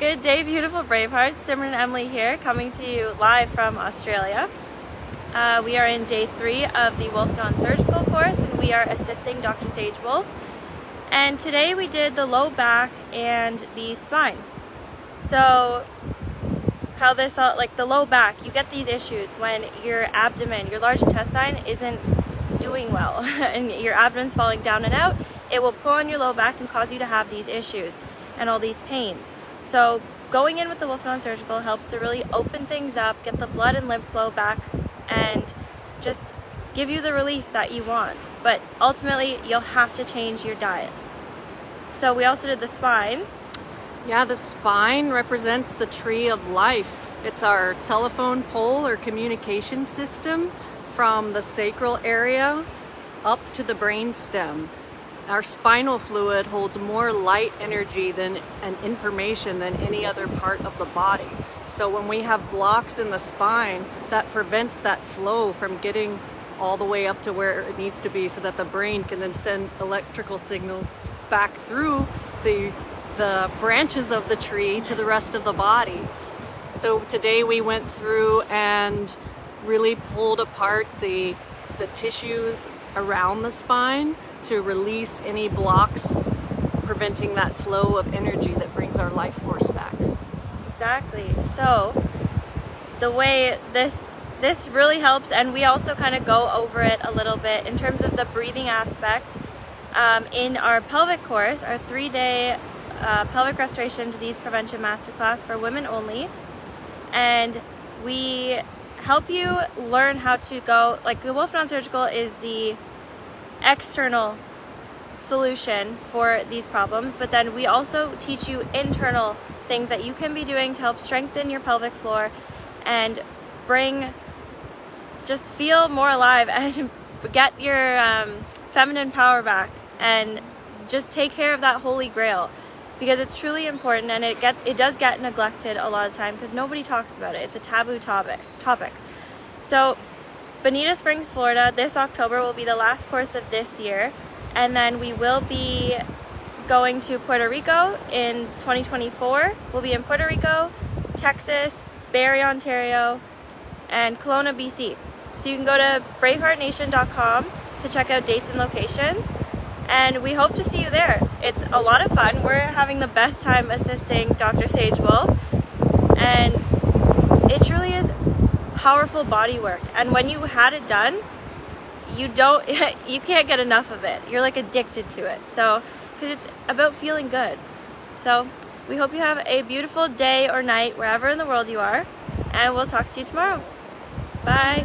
Good day, beautiful Bravehearts. Symren and Emily here, coming to you live from Australia. We are in day 3 of the Wolfe non-surgical course, and we are assisting Dr. Sage Wolfe. And today we did the low back and the spine. So how this all, like the low back, you get these issues when your abdomen, your large intestine isn't doing well and your abdomen's falling down and out. It will pull on your low back and cause you to have these issues and all these pains. So going in with the Wolfe non-surgical helps to really open things up, get the blood and lymph flow back, and just give you the relief that you want. But ultimately, you'll have to change your diet. So we also did the spine. Yeah, the spine represents the tree of life. It's our telephone pole or communication system from the sacral area up to the brain stem. Our spinal fluid holds more light energy and information than any other part of the body. So when we have blocks in the spine, that prevents that flow from getting all the way up to where it needs to be so that the brain can then send electrical signals back through the branches of the tree to the rest of the body. So today we went through and really pulled apart the tissues around the spine to release any blocks preventing that flow of energy that brings our life force back. Exactly. So the way this really helps, and we also kind of go over it a little bit in terms of the breathing aspect in our pelvic course, our 3-day pelvic restoration disease prevention masterclass for women only. And we help you learn how to go, like the Wolfe non-surgical is the external solution for these problems, but then we also teach you internal things that you can be doing to help strengthen your pelvic floor and just feel more alive and get your feminine power back and just take care of that holy grail, because it's truly important, and it does get neglected a lot of time because nobody talks about it. It's a taboo topic. So Bonita Springs, Florida, this October will be the last course of this year, and then we will be going to Puerto Rico in 2024. We'll be in Puerto Rico, Texas, Barrie, Ontario, and Kelowna, BC. So you can go to braveheartnation.com to check out dates and locations, and we hope to see you there. It's a lot of fun. We're having the best time assisting Dr. Sage Wolfe, and it truly is powerful body work. And when you had it done, you can't get enough of it. You're like addicted to it. So, because it's about feeling good. So we hope you have a beautiful day or night wherever in the world you are, and we'll talk to you tomorrow. Bye.